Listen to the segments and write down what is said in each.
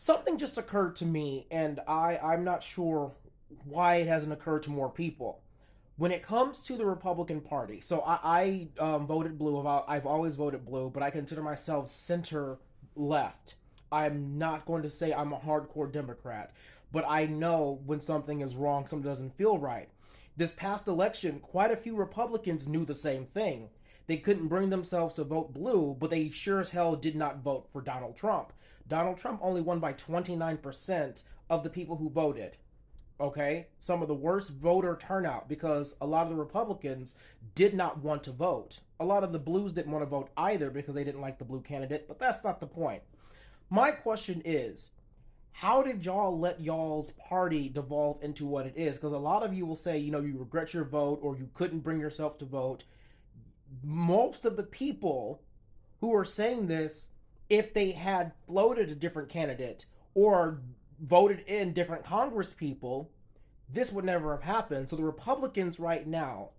Something just occurred to me, and I'm not sure why it hasn't occurred to more people. When it comes to the Republican Party, so I voted blue. I've always voted blue, but I consider myself center left. I'm not going to say I'm a hardcore Democrat, but I know when something is wrong, something doesn't feel right. This past election, quite a few Republicans knew the same thing. They couldn't bring themselves to vote blue, but they sure as hell did not vote for Donald Trump. Donald Trump only won by 29% of the people who voted. Okay? Some of the worst voter turnout because a lot of the Republicans did not want to vote. A lot of the blues didn't want to vote either because they didn't like the blue candidate, but that's not the point. My question is, how did y'all let y'all's party devolve into what it is? Because a lot of you will say, you regret your vote or you couldn't bring yourself to vote. Most of the people who are saying this, if they had floated a different candidate or voted in different Congress people, this would never have happened. So the Republicans right now,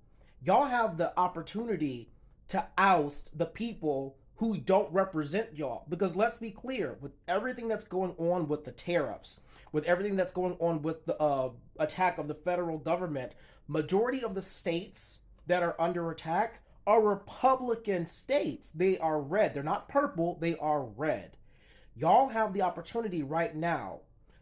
y'all have the opportunity to oust the people who don't represent y'all. Because let's be clear, with everything that's going on with the tariffs, with everything that's going on with the attack of the federal government, majority of the states that are under attack are Republican states. They are red. They're not purple, they are red. Y'all have the opportunity right now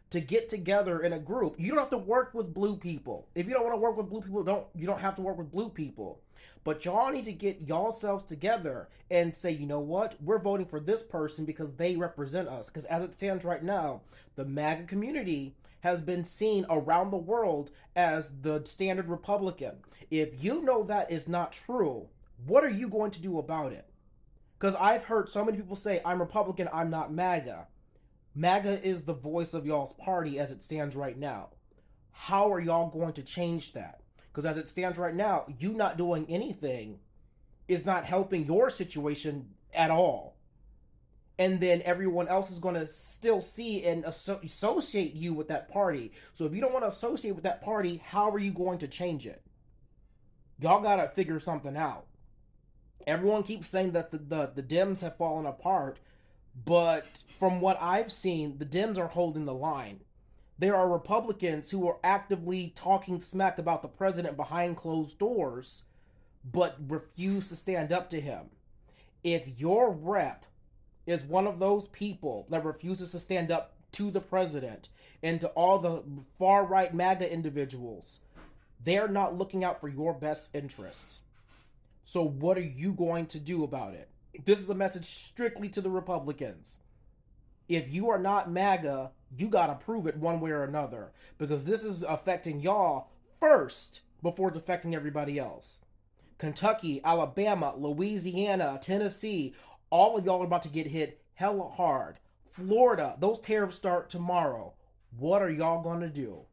to get together in a group. You don't have to work with blue people. If you don't want to work with blue people, you don't have to work with blue people. But y'all need to get y'all selves together and say, you know what? We're voting for this person because they represent us. Because as it stands right now, the MAGA community has been seen around the world as the standard Republican. If you know that is not true, what are you going to do about it? Because I've heard so many people say, I'm Republican, I'm not MAGA. MAGA is the voice of y'all's party as it stands right now. How are y'all going to change that? Because as it stands right now, you not doing anything is not helping your situation at all. And then everyone else is going to still see and associate you with that party. So if you don't want to associate with that party, how are you going to change it? Y'all got to figure something out. Everyone keeps saying that the Dems have fallen apart, but from what I've seen, the Dems are holding the line. There are Republicans who are actively talking smack about the president behind closed doors, but refuse to stand up to him. If your rep is one of those people that refuses to stand up to the president and to all the far right MAGA individuals, they're not looking out for your best interests. So, what are you going to do about it? This is a message strictly to the Republicans. If you are not MAGA, you got to prove it one way or another because this is affecting y'all first before it's affecting everybody else. Kentucky, Alabama, Louisiana, Tennessee, all of y'all are about to get hit hella hard. Florida, those tariffs start tomorrow. What are y'all going to do?